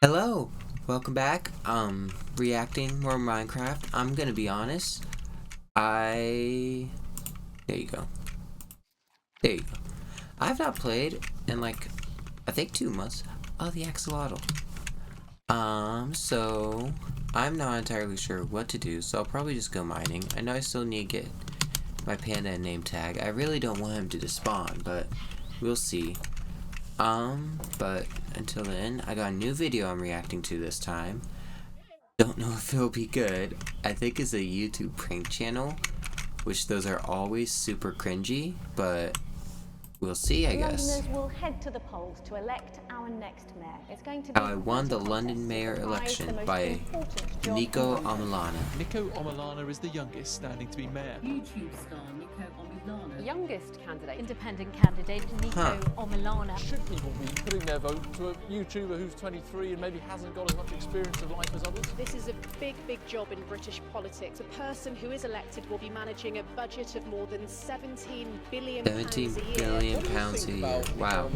Hello, welcome back. Reacting more Minecraft. I'm gonna be honest. There you go. There you go. I've not played in like, I think 2 months. Oh, the axolotl. So I'm not entirely sure what to do, so I'll probably just go mining. I know I still need to get my panda name tag. I really don't want him to despawn, but we'll see. But until then, I got a new video I'm reacting to this time. Don't know if it'll be good. I think it's a YouTube prank channel, which those are always super cringy, but we'll see, I guess. Londoners will head to the polls to elect our next mayor. It's going to be How I won the London mayor election by Nico Amalana. Nico Amalana is the youngest standing to be mayor. YouTube star Nico Amalana. Youngest candidate, independent candidate Nico Amalana. Should people be putting their vote to a YouTuber who's 23 and maybe hasn't got as much experience of life as others? This is a big job in British politics. A person who is elected will be managing a budget of more than £17 billion a year. £17 a year. Wow.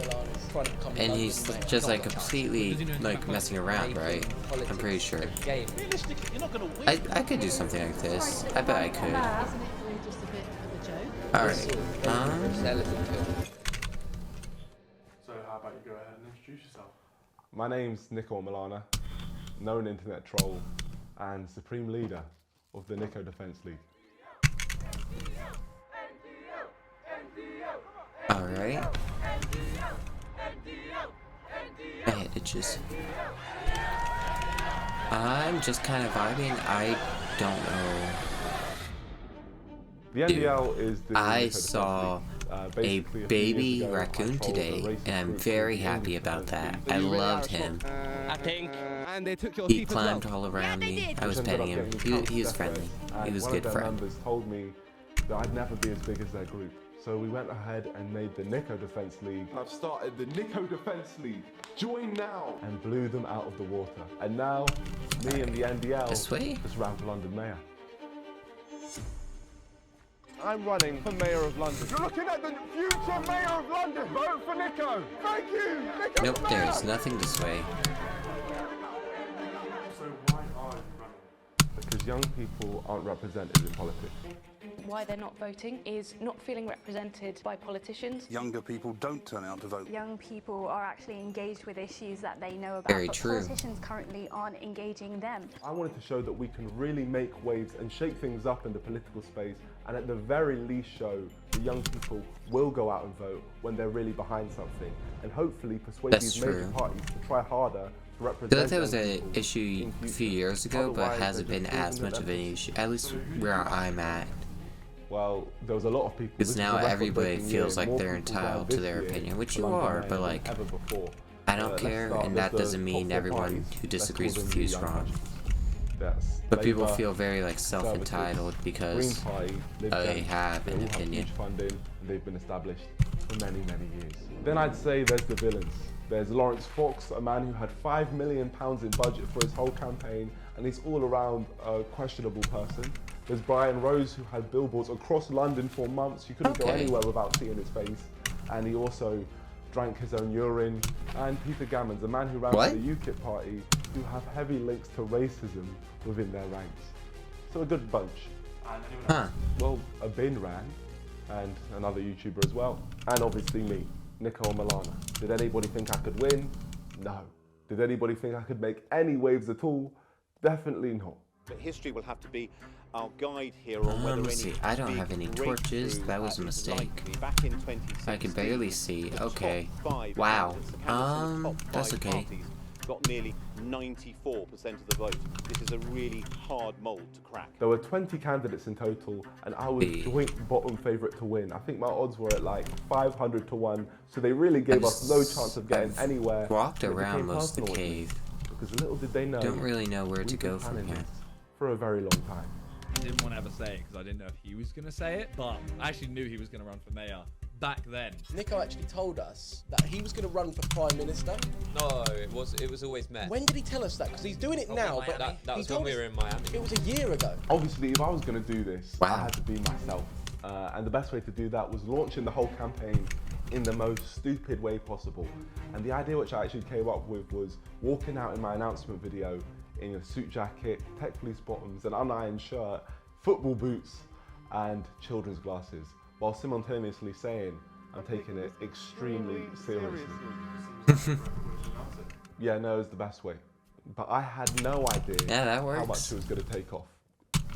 And he's just like completely like messing around, right? I'm pretty sure. Realistically, you're not going to win. I could do something like this. I bet I could. Isn't it all just a bit of a joke? Alright. So how about you go ahead and introduce yourself? My name's Nico Milana, known internet troll and supreme leader of the Nico Defense League. Alright. My head itches. I'm just kind of vibing. I don't know. The NDL is the I Nico Defense saw League. a Basically, baby few years ago, I raccoon trolled a today, racist and I'm group very called the happy English about that. Defense I League. loved him. And they took your He sheep as well. climbed all around me. I was Which ended petting up him. getting me He was death friendly. threats, He was a and good one of their friend. members told me that I'd never be as big as their group. So we went ahead and made the Nico Defense League. I've started the Nico Defense League. Join now! And blew them out of the water. And now, me and the NDL This way? just ran for London Mayor. I'm running for Mayor of London. You're looking at the future Mayor of London. Vote for Nico. Thank you. Nico Nope, for there Mayor. is nothing to sway. So why are you running? Because young people aren't represented in politics. Why they're not voting is not feeling represented by politicians. Younger people don't turn out to vote. Young people are actually engaged with issues that they know about, Very but true. politicians currently aren't engaging them. I wanted to show that we can really make waves and shake things up in the political space, and at the very least show the young people will go out and vote when they're really behind something, and hopefully persuade That's these major true. parties to try harder to I represent feel like that was young an people issue in a few future. years ago, but Otherwise, hasn't they're been just as causing much of them- an issue. At least where I'm at. Well, there was a lot of people. Because this is now a record-breaking everybody feels year. like More they're people died entitled to this their year opinion, which for you London are, Mayor but than like, ever before. I don't Let's care, start and with that the doesn't top mean four everyone parties. who Let's disagrees call with them you is the young wrong. nationalists. That's But people Labour, feel very like Conservative, self-entitled Green because Party, Lib they Dem. have They an all have opinion. huge funding, and they've been established for many, many years. Then I'd say there's the villains. There's Lawrence Fox, a man who had £5 million in budget for his whole campaign, and he's all around a questionable person. There's Brian Rose, who had billboards across London for months. You couldn't go Okay. anywhere without seeing his face. And he also drank his own urine. And Peter Gammons, a man who ran What? for the UKIP party, who have heavy links to racism within their ranks. So a good bunch. And anyone Huh. else? Well, a bin ran, and another YouTuber as well. And obviously me, Nico Milana. Did anybody think I could win? No. Did anybody think I could make any waves at all? Definitely not. But history will have to be our guide here on whether Let's any see, I don't big have any torches. breakthrough, That was a is mistake. likely. Back in 2016, I can barely see. the Okay. top 5 Wow. candidates, the candidates in the top That's 5 okay. parties got nearly 94% of the vote. This is a really hard mould to crack. There were 20 candidates in total, and I was Hey. joint bottom favourite to win. I think my odds were at like 500 to 1, so they really gave us no chance of getting I've anywhere. walked and it around became most of the personal with me, cave. Because little did they know, Don't really know where to we've go been from planning here. this for a very long time. I didn't want to ever say it because I didn't know if he was going to say it, but I actually knew he was going to run for mayor back then. Nico actually told us that he was going to run for Prime Minister. No, it was always met. When did he tell us that? Because he's doing it now, but That he was when told we us were in Miami. it was a year ago. Obviously, if I was going to do this, Wow. I had to be myself. And the best way to do that was launching the whole campaign in the most stupid way possible. And the idea which I actually came up with was walking out in my announcement video in a suit jacket, tech police bottoms, an unironed shirt, football boots, and children's glasses, while simultaneously saying, I'm taking it extremely seriously. Yeah, no, it was the best way. But I had no idea how much it was going to take off.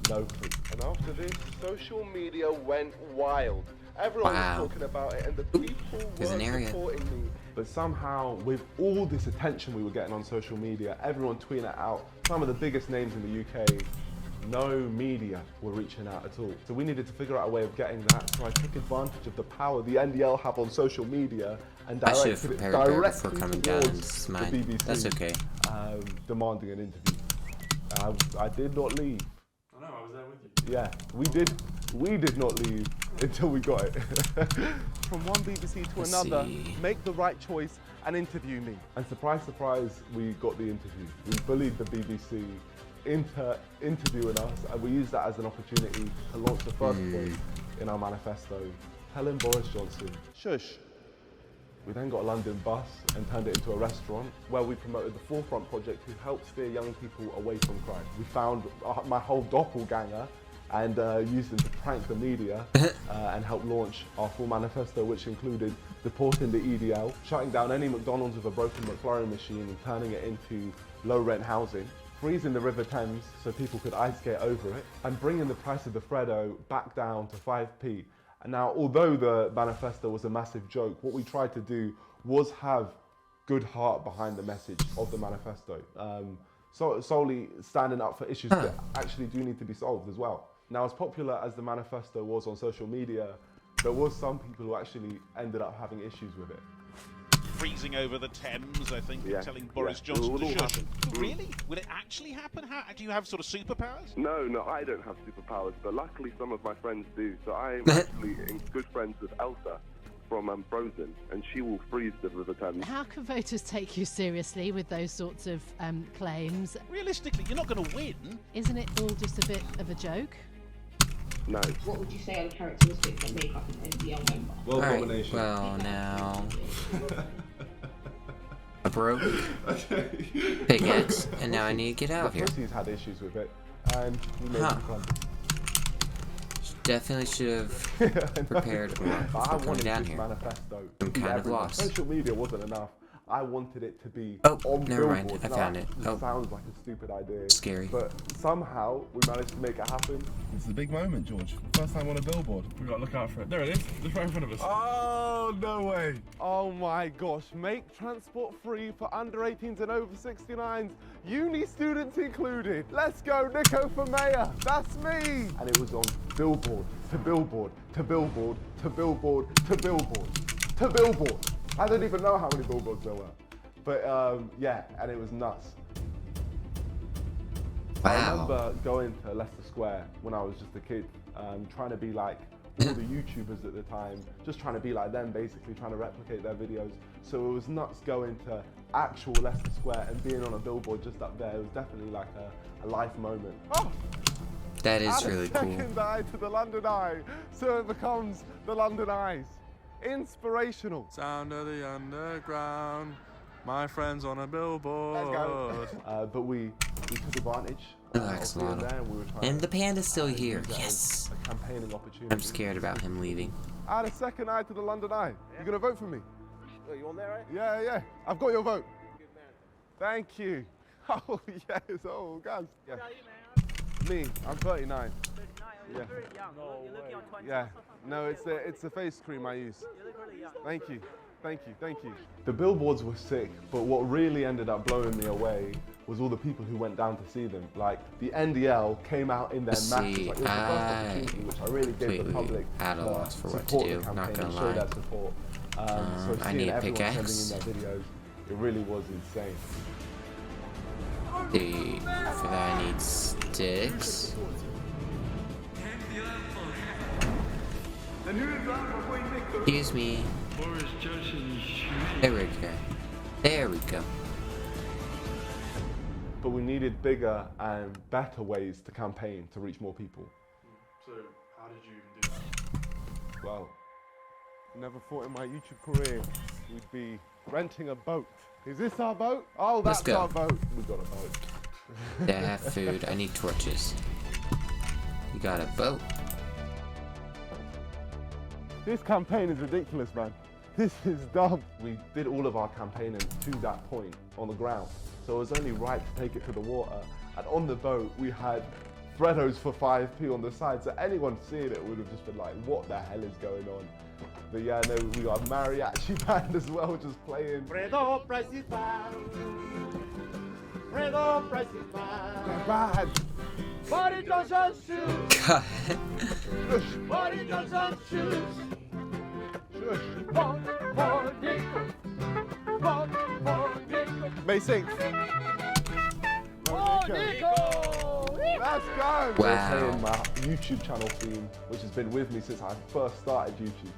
No clue. And after this, social media went wild. Everyone was talking about it, and the people were supporting me. But somehow, with all this attention we were getting on social media, everyone tweeting it out, some of the biggest names in the UK, no media were reaching out at all. So we needed to figure out a way of getting that. So I took advantage of the power the NDL have on social media and directed it directly towards the BBC. That's okay. Demanding an interview. I did not leave. I know, I was there with you. Yeah, we did not leave until we got it. From one BBC to another, make the right choice and interview me. And surprise, surprise, we got the interview. We bullied the BBC into interviewing us, and we used that as an opportunity to launch the first point in our manifesto, telling Boris Johnson, shush. We then got a London bus and turned it into a restaurant where we promoted the Forefront project to help steer young people away from crime. We found my whole doppelganger and used them to prank the media and help launch our full manifesto, which included deporting the EDL, shutting down any McDonald's with a broken McFlurry machine and turning it into low-rent housing, freezing the River Thames so people could ice skate over it, and bringing the price of the Freddo back down to 5p. And now, although the manifesto was a massive joke, what we tried to do was have good heart behind the message of the manifesto. Solely standing up for issues that actually do need to be solved as well. Now, as popular as the manifesto was on social media, there was some people who actually ended up having issues with it. Freezing over the Thames, I think, telling Boris Johnson to shush. Really? Will it actually happen? Do you have sort of superpowers? No, I don't have superpowers, but luckily some of my friends do. So I'm actually good friends with Elsa from Frozen, and she will freeze the River Thames. How can voters take you seriously with those sorts of claims? Realistically, you're not going to win. Isn't it all just a bit of a joke? No. What would you say are the characteristics that make up an NDL member? Well, combination. Well, now... I broke pickaxe, and now I need to get out of here. The pussies had issues with it, and we made them come. Definitely should have prepared more before coming down here. I'm kind of lost. Social media wasn't enough. I wanted it to be on never mind. I found it. It sounds like a stupid idea. Scary. But somehow we managed to make it happen. It's a big moment, George. First time on a billboard. We gotta look out for it. There it is. Just right in front of us. Oh, no way. Oh my gosh. Make transport free for under 18s and over 69s. Uni students included. Let's go, Nico for mayor. That's me. And it was on billboard to billboard to billboard to billboard to billboard to billboard. I don't even know how many billboards there were. But yeah, and it was nuts. Wow. I remember going to Leicester Square when I was just a kid, trying to be like all the YouTubers at the time, just trying to be like them, basically trying to replicate their videos. So it was nuts going to actual Leicester Square and being on a billboard just up there. It was definitely like a life moment. Oh. That is really cool. Add a second eye to the London Eye, so it becomes the London Eyes. Inspirational. Sound of the underground. My friends on a billboard. Let's go. But we took advantage. Relax, Lotto. And the panda's still here. Yes. A campaigning opportunity. I'm scared about him leaving. Add a second eye to the London Eye. You gonna vote for me? Oh, you on there, right? Yeah. I've got your vote. Good man. Thank you. Oh yes. Oh guys. Yeah. Me. I'm 39. 39. You're very young. You're looking on 20. Yeah. No, it's the face cream I use. You look really young. Thank you. The billboards were sick, but what really ended up blowing me away was all the people who went down to see them. Like, the NDL came out in their masses. Like, it was the first opportunity which I really gave the public at a loss for what to support do, the not campaign gonna and show lie. their support. So I seeing need a everyone pickaxe. sending in their videos, it really was insane. For that I need sticks. Excuse me. There we go. But we needed bigger and better ways to campaign to reach more people. So, how did you even do that? Well, never thought in my YouTube career we'd be renting a boat. Is this our boat? Oh, Let's that's go. our boat. We got a boat. Yeah, I have food. I need torches. You got a boat. This campaign is ridiculous, man. This is dumb. We did all of our campaigning to that point on the ground. So it was only right to take it to the water. And on the boat, we had Freddos for 5p on the side. So anyone seeing it would have just been like, what the hell is going on? But yeah, no, we got a mariachi band as well, just playing. Fredo, price is bad. Fredo, price is bad. Bad. Body Johnson shoes. God. Body Johnson shoes. One more nickel. One more nickel. May 6th. Oh, nickel! Let's go! Wow. We're playing my YouTube channel theme, which has been with me since I first started YouTube.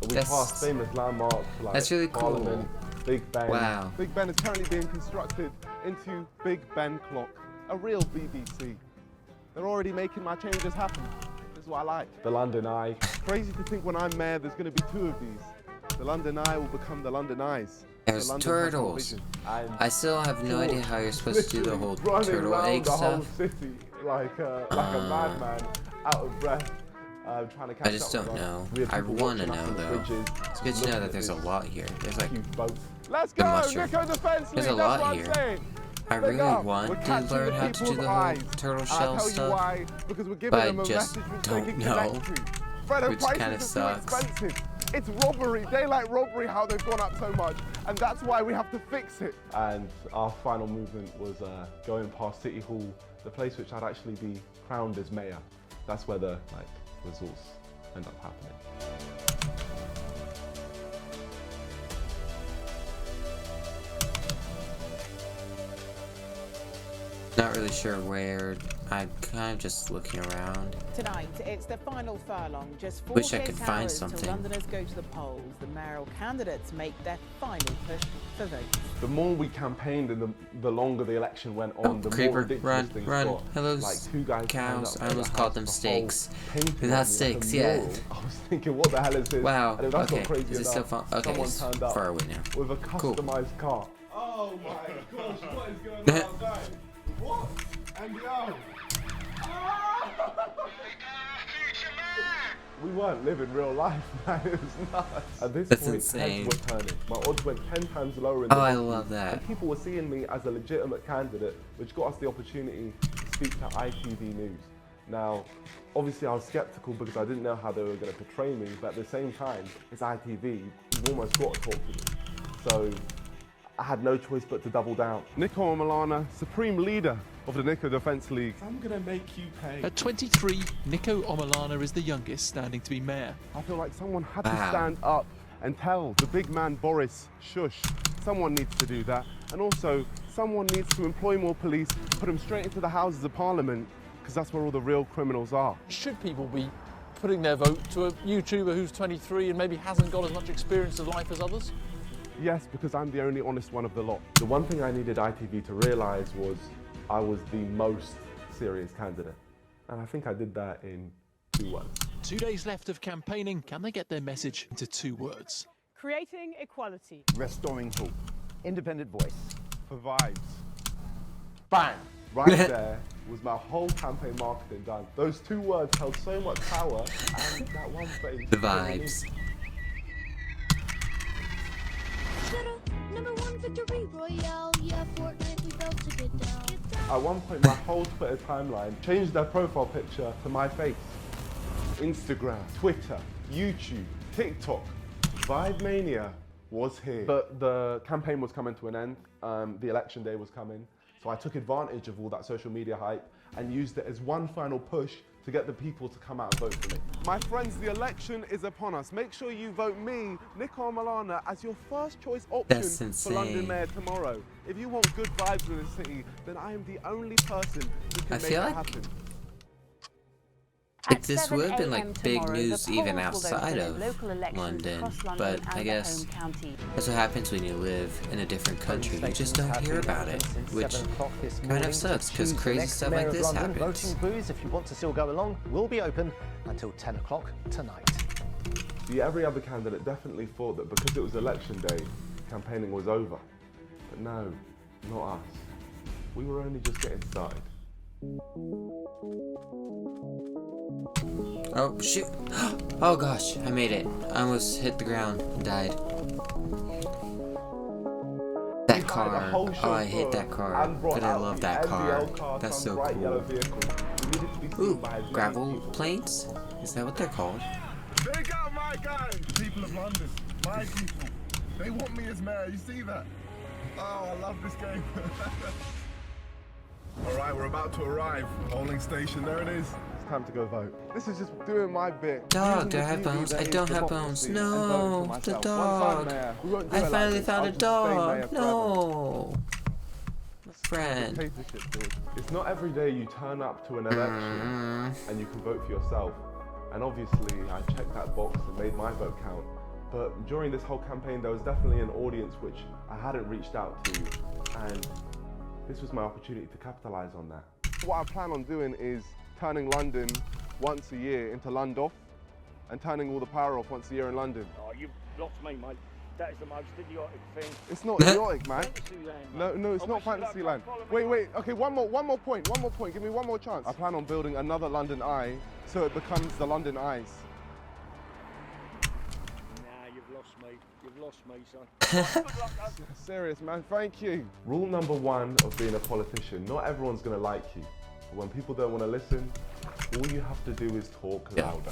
We passed famous landmarks like that's really cool. Parliament, Big Ben. Wow. Big Ben is currently being constructed into Big Ben Clock, a real BBC. They're already making my changes happen. This is what I like. The London Eye. Crazy to think when I'm mayor, there's going to be 2 of these. The London Eye will become the London Eyes. There's turtles. I still have no idea how you're supposed to do the whole turtle egg the stuff. whole city like a madman, out of breath. Trying to catch I just up don't with know. us. I want to know though. It's good to know that there's a lot here. There's like Let's the go, mushroom. Nico Defense There's League, a that's lot what here. I'm saying. I really want to learn how to do the whole turtle shell I'll tell you stuff, why, because we're giving but I them a just message which don't they can know, connect to. Fredo, which prices kind of are sucks. too expensive. It's robbery, daylight robbery, how they've gone up so much, and that's why we have to fix it. And our final movement was going past City Hall, the place which I'd actually be crowned as mayor. That's where the results end up happening. Not really sure where. I'm kind of just looking around. Tonight, it's the final furlong. Just 4 Wish I could find hours something. till Londoners go to the polls. The mayoral candidates make their final push for votes. The more we campaigned and the longer the election went on, the more Creeper, ridiculous things run. got. Hello, like 2 guys cows. turned I up almost at the called house, them the steaks. whole painting They're not on me steaks, like a yeah. mural. I was thinking, what the hell is this? Wow. And if that's Okay. not crazy Is it still fun? Okay, someone it's turned up far away now. with a Cool. customized car. Oh my gosh, what is going on outside? What? And yo! We weren't living real life, man. It was nuts. At this That's point, insane. heads were turning. My odds went 10 times lower in the I lottery, love that. And people were seeing me as a legitimate candidate, which got us the opportunity to speak to ITV News. Now, obviously I was skeptical because I didn't know how they were going to portray me, but at the same time, it's ITV. You've almost got to talk to them. So I had no choice but to double down. Nico Milana, Supreme Leader of the Nico Defense League. I'm going to make you pay. At 23, Nico Omilana is the youngest standing to be mayor. I feel like someone had to Wow. stand up and tell the big man Boris, shush. Someone needs to do that. And also, someone needs to employ more police, put them straight into the Houses of Parliament, because that's where all the real criminals are. Should people be putting their vote to a YouTuber who's 23 and maybe hasn't got as much experience of life as others? Yes, because I'm the only honest one of the lot. The one thing I needed ITV to realise was I was the most serious candidate. And I think I did that in 2 words. 2 days left of campaigning. Can they get their message into 2 words? Creating equality. Restoring hope. Independent voice. For vibes. Bang! Right there was my whole campaign marketing done. Those 2 words held so much power, and that one face. The vibes. Number 1 victory royale. Yeah, Fortnite, we built to get down. At one point, my whole Twitter timeline changed their profile picture to my face. Instagram, Twitter, YouTube, TikTok. Vibe Mania was here. But the campaign was coming to an end. The election day was coming. So I took advantage of all that social media hype and used it as one final push to get the people to come out and vote for me. My friends, the election is upon us. Make sure you vote me, Nico Milana, as your first choice option for London Mayor tomorrow. If you want good vibes in the city, then I am the only person who can make feel that like happen. Like, this would have been like big news even outside of London, but I guess that's what happens when you live in a different country. You just don't hear about it, which kind of sucks because crazy stuff like this happens. Voting booths, if you want to still go along, will be open until 10 o'clock tonight. See, every other candidate definitely thought that because it was election day, campaigning was over. But no, not us. We were only just getting started. Oh, shoot. Oh gosh, I made it. I almost hit the ground and died. That car. Oh, I hate that car. But I love that car. That's so cool. Ooh, gravel planes? Is that what they're called? Big out my guys! People of London, my people. They want me as mayor, you see that? Oh, I love this game. Alright, we're about to arrive. Polling station, there it is. It's time to go vote. This is just doing my bit. Dog, do I have bones? I don't have bones. No, the dog. I finally found a dog. No. Friend. It's not every day you turn up to an election and you can vote for yourself. And obviously, I checked that box and made my vote count. But during this whole campaign, there was definitely an audience which I hadn't reached out to. And this was my opportunity to capitalize on that. What I plan on doing is turning London once a year into London, and turning all the power off once a year in London. Oh, you've lost me, mate. That is the most idiotic thing. It's not idiotic, man. Fantasyland, No, it's not Fantasyland. Wait. Okay, one more point. Give me one more chance. I plan on building another London Eye, so it becomes the London Eyes. You've lost me, son. Serious, man. Thank you. Rule number one of being a politician: not everyone's gonna like you. But when people don't want to listen, all you have to do is talk louder.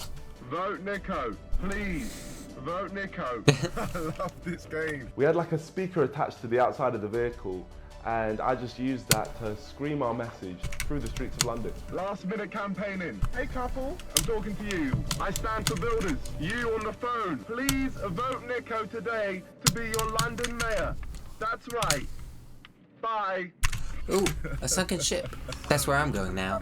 Vote Nico, please. Vote Nico. I love this game. We had like a speaker attached to the outside of the vehicle, and I just used that to scream our message through the streets of London. Last minute campaigning. Hey couple, I'm talking to you. I stand for builders. You on the phone. Please vote Nico today to be your London mayor. That's right. Bye. Ooh, a sunken ship. That's where I'm going now.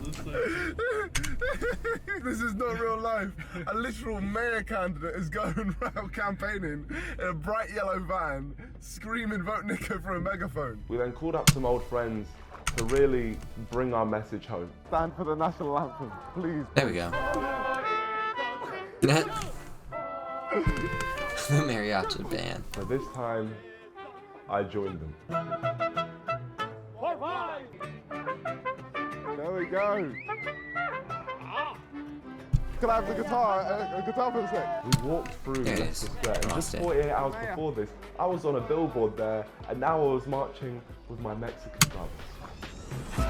This is not real life. A literal mayor candidate is going around campaigning in a bright yellow van, screaming vote Nico for a megaphone. We then called up some old friends to really bring our message home. Stand for the national anthem, please. There we go. The mariachi band. So this time, I joined them. There we go. Can I have the guitar for a sec? We walked through Leicester Square, and just 48 hours before this, I was on a billboard there, and now I was marching with my Mexican brothers.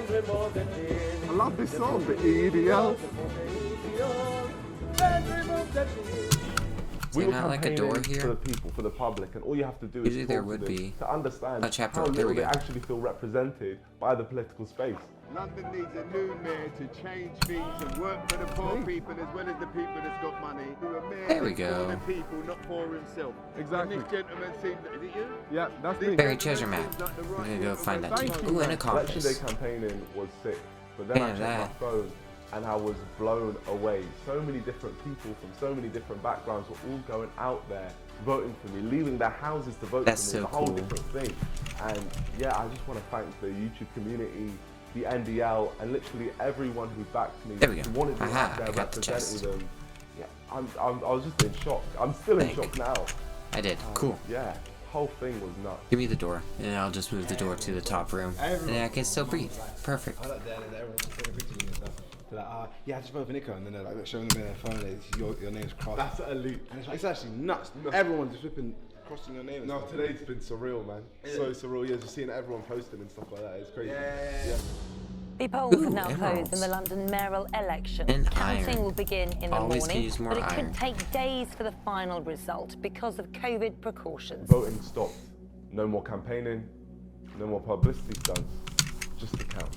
I love this song, the EDL. We were not like a door here for the people, for the public, and all you have to do is usually there would be to understand a chapter. how There we little go. they actually feel represented by the political space. London needs a new mayor to change things and work for the poor people as well as the people that's got money. There we go. For the people, not for himself. Exactly. And this gentleman seems, is it you? Yeah, that's me. Buried treasure map. I'm gonna go find that too. Ooh, and a Election day compass. campaigning was sick, but then I checked that. my phone and I was blown away. So many different people from so many different backgrounds were all going out there voting for me, leaving their houses to vote That's for me. so It's a whole cool. different thing. And yeah, I just want to thank the YouTube community, the NDL, and literally everyone who backed me, There we go. who wanted me Aha, out there I got the representing chest. them. Yeah, I was just in shock. I'm still in shock now. I did. Cool. Yeah, whole thing was nuts. Give me the door, and I'll just move the door to the top room, and I can still breathe. Perfect. I like that, and everyone's taking a picture of you and stuff. They're like, yeah, I just voted for Nico, and then they're like showing them in their phone, like, your name's crossed. That's elite. And it's actually nuts. Everyone's just flipping, crossing your name. And No, stuff. today's been surreal, man. So surreal. Yeah, just seeing everyone posting and stuff like that. It's crazy. Yeah. The polls have now emeralds. closed in the London mayoral election. And Counting iron. will begin in the Always can morning, use more but it iron. could take days for the final result because of COVID precautions. Voting stopped. No more campaigning, no more publicity stunts, just the count.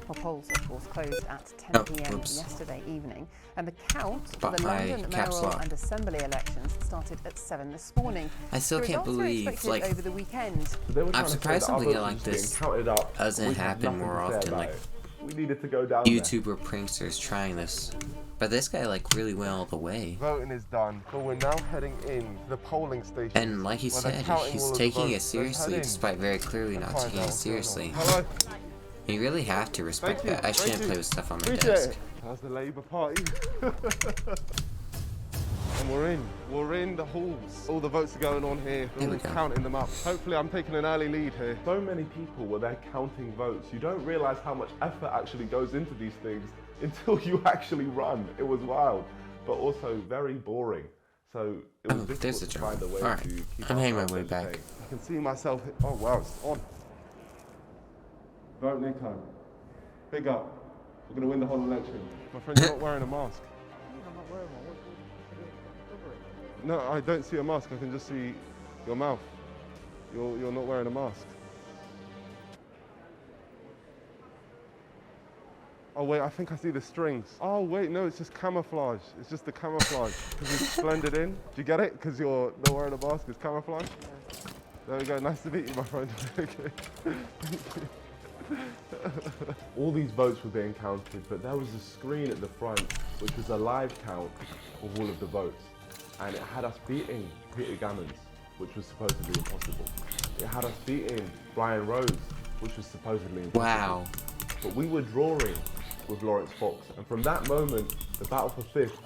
Well, polls, of course, closed at 10 p.m. yesterday evening, and the count for the London mayoral and assembly elections started at 7 this morning. I still can't believe, like, over the weekend. I'm surprised something like this doesn't happen more often. Like, we needed to go down YouTuber pranksters trying this, but this guy like really went all the way. Voting is done, but we're now heading in to the polling station. And like he said, he's taking it seriously, despite very clearly not taking it seriously. Hello. You really have to respect that. I shouldn't play with stuff on my desk. How's the Labour Party? And we're in the halls. All the votes are going on here. We're counting them up. Hopefully I'm taking an early lead here. So many people were there counting votes. You don't realise how much effort actually goes into these things until you actually run. It was wild, but also very boring. So it was difficult to find a way to keep I'm heading my way back. I can see myself. Oh wow, it's on. Vote Nico. Big up. We're going to win the whole election. My friend, you're not wearing a mask. I'm not wearing one. No, I don't see a mask. I can just see your mouth. You're not wearing a mask. Oh wait, I think I see the strings. Oh wait, no, it's just camouflage. It's just the camouflage. Because it's blended in. Do you get it? Because you're not wearing a mask, it's camouflage? Yeah. There we go, nice to meet you, my friend. Okay. Thank you. All these votes were being counted, but there was a screen at the front which was a live count of all of the votes, and it had us beating Peter Gammons, which was supposedly impossible. It had us beating Brian Rose, which was supposedly impossible. Wow. But we were drawing with Lawrence Fox, and from that moment, the battle for fifth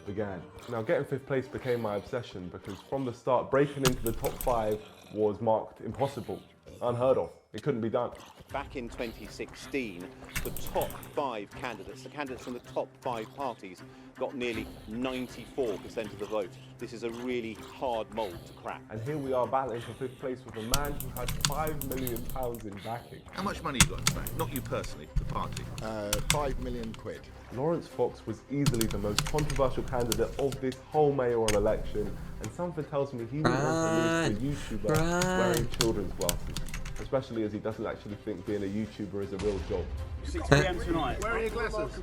began. Now, getting fifth place became my obsession because from the start, breaking into the top 5 was marked impossible, unheard of. It couldn't be done. Back in 2016, the top 5 candidates, the candidates from the top 5 parties, got nearly 94% of the vote. This is a really hard mould to crack. And here we are battling for fifth place with a man who had £5 million in backing. How much money you got in back? Not you personally, the party. 5 million quid. Lawrence Fox was easily the most controversial candidate of this whole mayoral election, and something tells me he didn't want to lose to a YouTuber wearing children's glasses, especially as he doesn't actually think being a YouTuber is a real job. 6 p.m. tonight. Where are your glasses?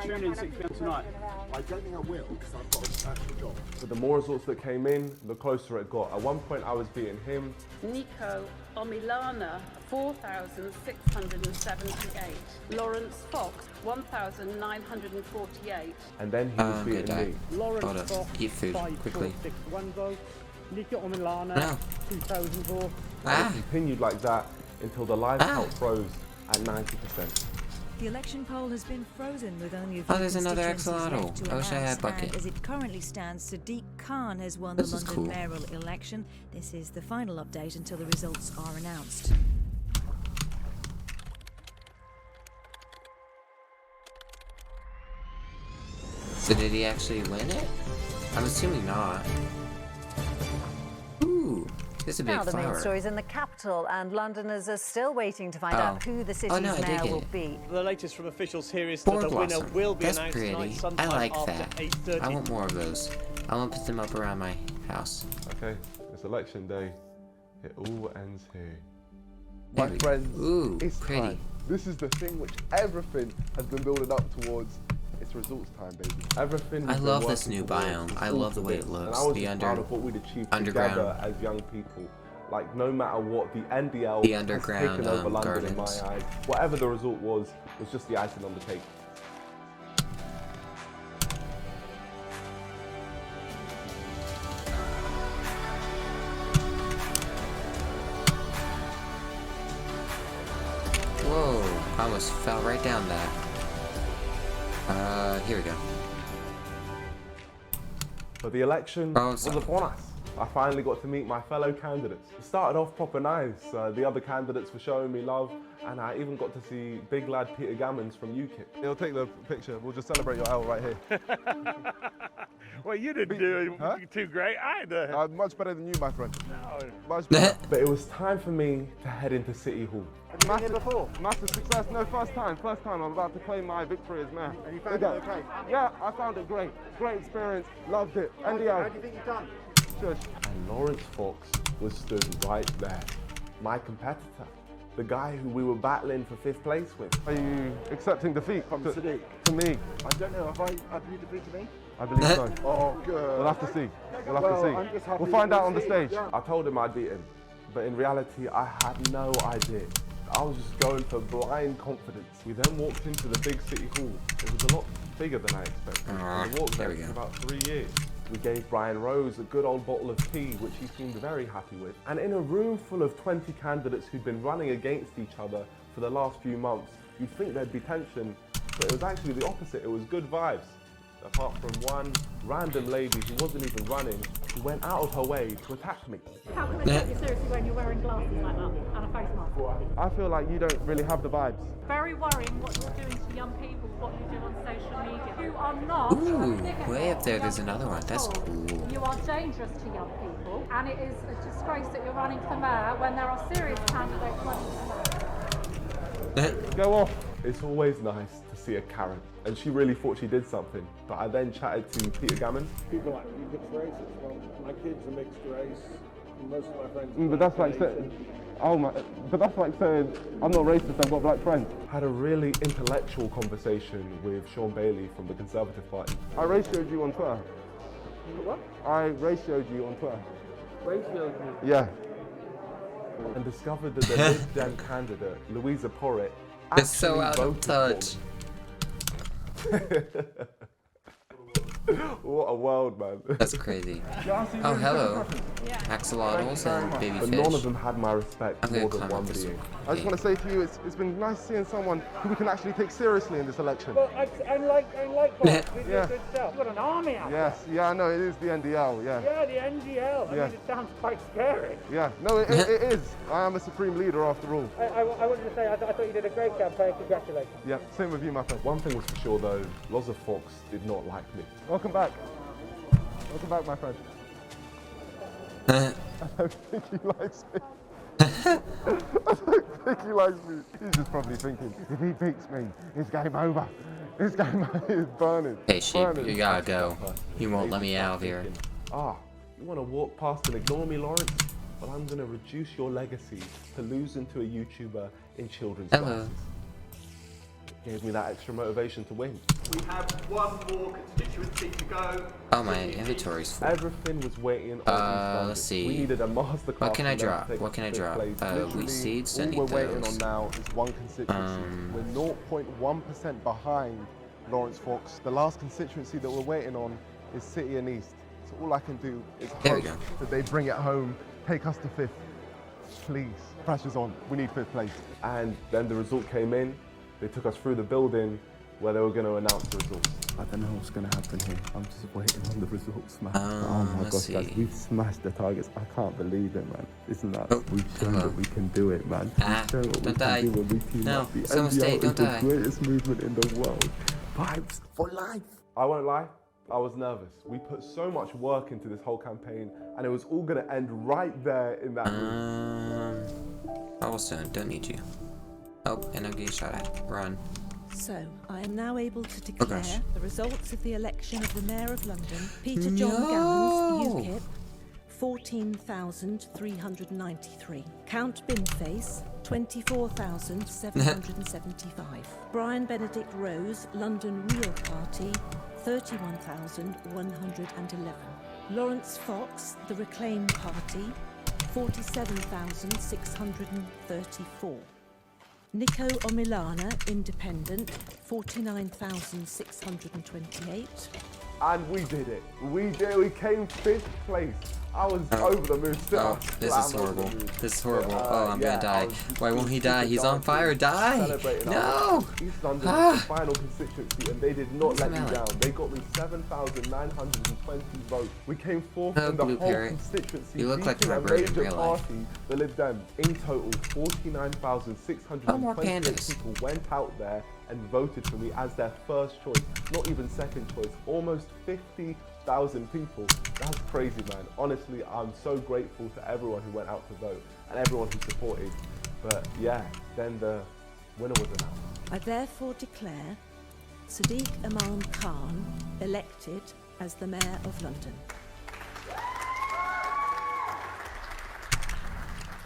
Tune in 6 p.m. tonight. I don't think I will because I've got an actual job. But the more results that came in, the closer it got. At one point I was beating him. Nico Omilana, 4,678. Lawrence Fox, 1,948. And then he was beating me. Lawrence Fox, eat food quickly. 5,461 votes. Nico Omilana, 2,004. And it continued like that until the live count froze at 90%. The election poll has been frozen with only a few there's another constituencies left to I wish I had announce, Bucket. and as it currently stands, Sadiq Khan has won the London mayoral election. This is the final update until the results are announced. So did he actually win it? I'm assuming not. Ooh, there's a big now the flower. main stories in the capital, and Londoners are still waiting to find out who the city's mayor will be. The latest from officials here is that the winner will be announced tonight sometime I like after that. 8:30. I want more of those. I want to put them up around my house. Okay, it's election day. It all ends here. My friends, it's pretty. time. This is the thing which everything has been building up towards. It's results time, baby. Everything. I love this new biome. I love the way it looks. And I was the proud of what we'd achieved underground together as young people. Like no matter what, the NDL the has underground taken over London in my gardens. eyes. Whatever the result was just the icing on the cake. Whoa, I almost fell right down that. Here we go. But the election was upon us. I finally got to meet my fellow candidates. It started off proper nice. The other candidates were showing me love, and I even got to see big lad Peter Gammons from UKIP. He'll take the picture. We'll just celebrate your L right here. Well, you didn't do too great either. Much better than you, my friend. No. Much better. But it was time for me to head into City Hall. Have you been here before? Massive success. No, first time. I'm about to claim my victory as mayor. And you found it okay? Yeah, I found it great. Great experience. Loved it. How do you think you've done? Shush. And Lawrence Fox was stood right there. My competitor. the guy who we were battling for 5th place with. Are you accepting defeat From Sadiq? To me? I don't know. Have you defeated me? I believe so. Oh, good. We'll have to see. We'll have to see. We'll find out on the stage. Yeah. I told him I'd beat him, but in reality, I had no idea. I was just going for blind confidence. We then walked into the big city hall. It was a lot bigger than I expected. And I walked there for about 3 years. We gave Brian Rose a good old bottle of tea, which he seemed very happy with. And in a room full of 20 candidates who'd been running against each other for the last few months, you'd think there'd be tension, but it was actually the opposite. It was good vibes. Apart from one random lady who wasn't even running, who went out of her way to attack me. How can I take you seriously when you're wearing glasses like that and a face mask? I feel like you don't really have the vibes. Very worrying what you're doing to young people, what you do on social media. You are not. Ooh, way up there's another one. That's cool. You are dangerous to young people, and it is a disgrace that you're running for mayor when there are serious candidates running for mayor. Go off. It's always nice to see a Karen, and she really thought she did something. But I then chatted to Peter Gammon. People like you mixed races. Well, my kid's a mixed race. And most of my friends. But that's like saying, but that's like saying I'm not racist. I've got black friends. Had a really intellectual conversation with Sean Bailey from the Conservative Party. I ratioed you on Twitter. What? I ratioed you on Twitter. Ratioed me? Yeah. And discovered that the Lib Dem candidate, Louisa Porritt, It's so out of touch. What a world, man. That's crazy. Oh, hello. Axolotls and baby But fish. none of them had my respect more than one being. I just want to say to you, it's been nice seeing someone who we can actually take seriously in this election. Well, I like Bob. We do good stuff. You've got an army out there. Yes, yeah, I know, it is the NDL, yeah. Yeah, the NGL. I mean, it sounds quite scary. Yeah, no, it is. I am a supreme leader after all. I wanted to say, I thought you did a great campaign. Congratulations. Yeah, same with you, my friend. One thing was for sure, though, lots of Fox did not like me. Welcome back. Welcome back, my friend. I don't think he likes me. I don't think he likes me. He's just probably thinking, if he beats me, it's game over. It's game over. It's burning. Hey, sheep, you gotta go. You won't let me out of here. You want to walk past and ignore me, Lawrence? Well, I'm going to reduce your legacy to losing to a YouTuber in children's classes. Gave me that extra motivation to win. We have one more constituency to go. Oh, my inventory's full. Everything was waiting on let's see. We needed a masterclass. What can I drop? What can I drop? Wheat seeds. I need all we're those. waiting on now is one constituency. We're 0.1% behind Lawrence Fox. The last constituency that we're waiting on is City and East. So all I can do is hope that they bring it home, take us to 5th. Please, pressure's on. We need 5th place. And then the result came in. They took us through the building where they were going to announce the results. I don't know what's going to happen here. I'm just waiting on the results, man. Oh my gosh, guys, we've smashed the targets. I can't believe it, man. Isn't that? We've shown that we can do it, man. We've shown what we can do when we team up. The NDL is the greatest movement in the world. Vibes for life. I won't lie, I was nervous. We put so much work into this whole campaign, and it was all going to end right there in that room. Cobblestone, don't need you. Oh, and I'm getting shot at. Run. So, I am now able to declare the results of the election of the Mayor of London, Peter John Gammons, UKIP, 14,393. Count Binface, 24,775. Brian Benedict Rose, London Real Party, 31,111. Lawrence Fox, the Reclaim Party, 47,634. Nico Omilana, Independent, 49,628. And we did it. We came 5th place. I was over the moon still. Oh, this is horrible. This is horrible. Oh, I'm gonna die. Why won't he die? He's on fire. Die! No! East London was the final constituency, and they did not let me down. They got me 7,920 votes. We came 4th in the whole constituency. You look like my bird in real life. Party, the Lib Dem. In total, 49,628 people went out there and voted for me as their first choice, not even second choice. Almost 50,000 people. That's crazy, man. Honestly, I'm so grateful to everyone who went out to vote and everyone who supported. But yeah, then the winner was announced. I therefore declare Sadiq Imam Khan elected as the Mayor of London.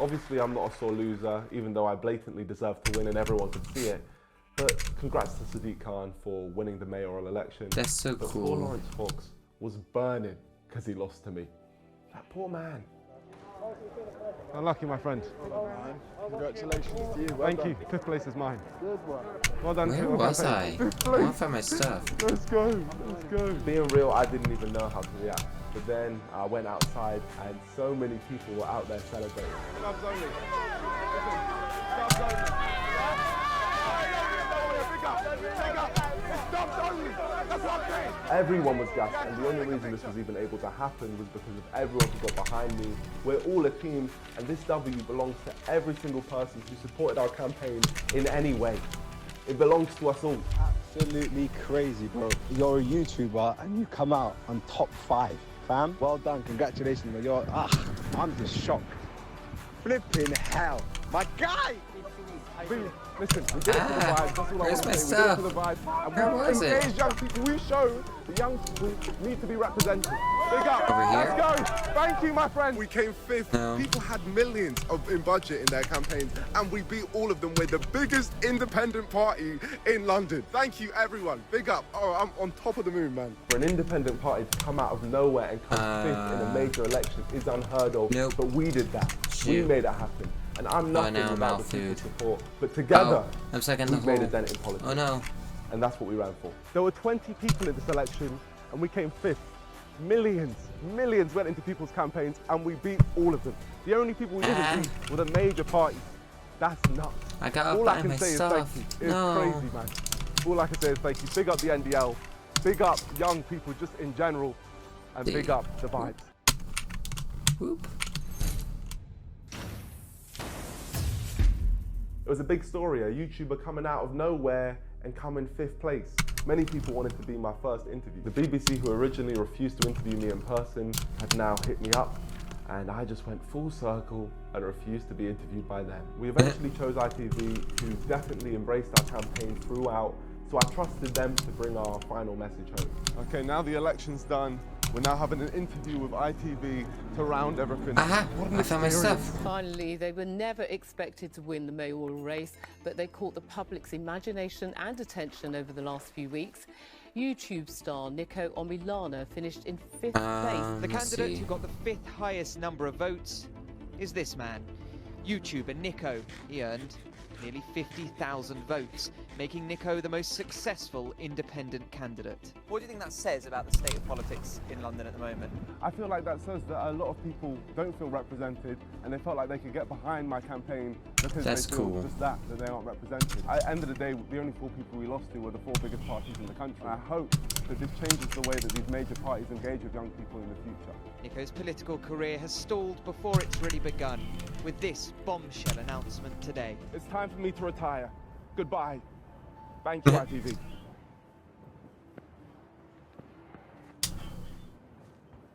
Obviously, I'm not a sore loser, even though I blatantly deserve to win and everyone could see it. But congrats to Sadiq Khan for winning the mayoral election. That's so but cool. Poor Lawrence Fox was burning because he lost to me. That poor man. Unlucky, my friend. Congratulations to you. Thank you. 5th place is mine. Good one. Well done. Where was I? I want to find my stuff. Let's go. Let's go. Being real, I didn't even know how to react. But then I went outside and so many people were out there celebrating. Subs only. Subs only. That's what I'm saying. Everyone was gassed, and the only reason this was even able to happen was because of everyone who got behind me. We're all a team, and this W belongs to every single person who supported our campaign in any way. It belongs to us all. Absolutely crazy, bro. You're a YouTuber and you come out on top 5, fam. Well done, congratulations, man. I'm just shocked. Flipping hell, my guy! Listen, we did it for the vibes. That's all I want to say. We did it for the vibes. And Where was it? Engaged young people. We show the young people need to be represented. Big up. Over here? Let's go. Thank you, my friend. We came 5th. No. People had millions in budget in their campaigns, and we beat all of them. We're the biggest independent party in London. Thank you, everyone. Big up. Oh, I'm on top of the moon, man. For an independent party to come out of nowhere and come 5th in a major election is unheard of. Nope. But we did that. Shoot. We made it happen. And I'm nothing now I'm without out the people's food. support. But together, I'm stuck in we've the made hole. a dent in politics. Oh no. And that's what we ran for. There were 20 people in this election, and we came 5th. Millions went into people's campaigns, and we beat all of them. The only people we didn't beat were the major parties. That's nuts. I got All up I can my say stuff. is thank you. It's No. crazy, man. All I can say is thank you. Big up the NDL. Big up young people just in general, and big up the vibes. Whoop. It was a big story, a YouTuber coming out of nowhere and coming 5th place. Many people wanted to be my first interview. The BBC, who originally refused to interview me in person, had now hit me up, and I just went full circle and refused to be interviewed by them. We eventually chose ITV, who definitely embraced our campaign throughout, so I trusted them to bring our final message home. Okay, now the election's done. We're now having an interview with ITV to round everything. Aha! What an I found my experience. stuff. Finally, they were never expected to win the mayoral race, but they caught the public's imagination and attention over the last few weeks. YouTube star Nico Omilana finished in 5th place. The candidate who got the 5th highest number of votes is this man, YouTuber Nico. He earned nearly 50,000 votes, making Nico the most successful independent candidate. What do you think that says about the state of politics in London at the moment? I feel like that says that a lot of people don't feel represented, and they felt like they could get behind my campaign because That's they feel cool. just that they aren't represented. At the end of the day, the only 4 people we lost to were the 4 biggest parties in the country. I hope that this changes the way that these major parties engage with young people in the future. Nico's political career has stalled before it's really begun, with this bombshell announcement today. It's time for me to retire. Goodbye. Thank you, ITV.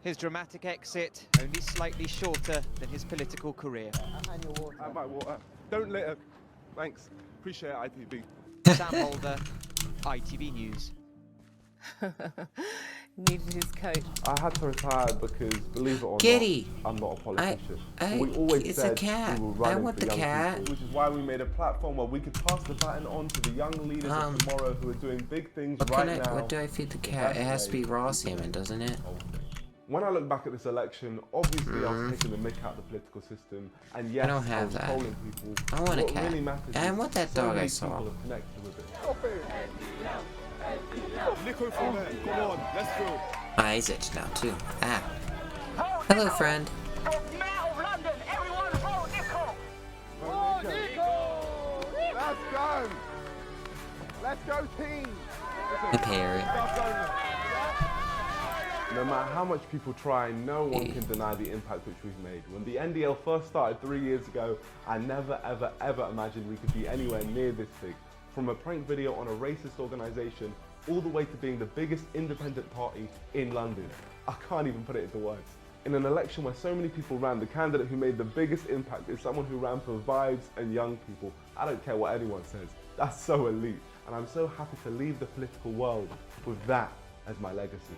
His dramatic exit only slightly shorter than his political career. And your water. And my water. Don't litter. Thanks. Appreciate it, ITV. Sam Holder, ITV News. Needed his coat. I had to retire because, believe it or Kitty. not, I'm not a politician. I- we always it's a said cat. we were I running want for the young cat. people, which is why we made a platform where we could pass the baton on to the young leaders of tomorrow who are doing big things right now. What do I feed the cat? It has to be raw salmon, doesn't it? When I look back at this election, obviously I was taking the mick out of the political system, and yes, I don't have was that. trolling people. I want a What cat. really matters I is want that so dog I many saw. people have connected with it. Nico from there, come on, let's go. My eyes itch now too. Ah. Hello, friend. Oh, Nico! Let's go! Let's go, team! A parrot. No matter how much people try, no one can deny the impact which we've made. When the NDL first started 3 years ago, I never, ever, ever imagined we could be anywhere near this big. From a prank video on a racist organisation, all the way to being the biggest independent party in London. I can't even put it into words. In an election where so many people ran, the candidate who made the biggest impact is someone who ran for vibes and young people. I don't care what anyone says. That's so elite. And I'm so happy to leave the political world with that as my legacy.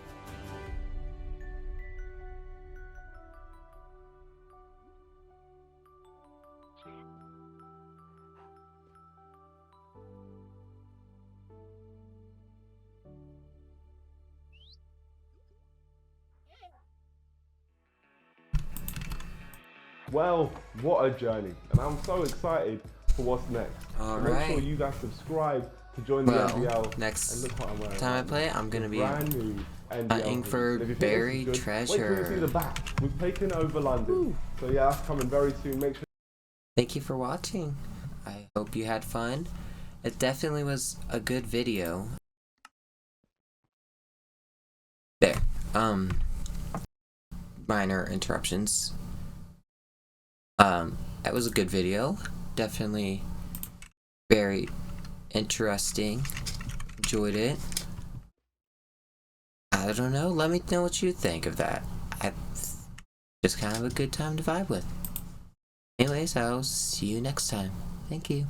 Well, what a journey. And I'm so excited for what's next. Make sure you guys subscribe to join the NBL. Next and look what I'm wearing time I play it, I'm going to be hunting for buried buried treasure. Wait till you see the back. We've taken over London. So yeah, that's coming very soon. Make sure. Thank you for watching. I hope you had fun. It definitely was a good video. There. Minor interruptions. That was a good video. Definitely very interesting. Enjoyed it. I don't know. Let me know what you think of that. Just kind of a good time to vibe with. Anyways, I'll see you next time. Thank you.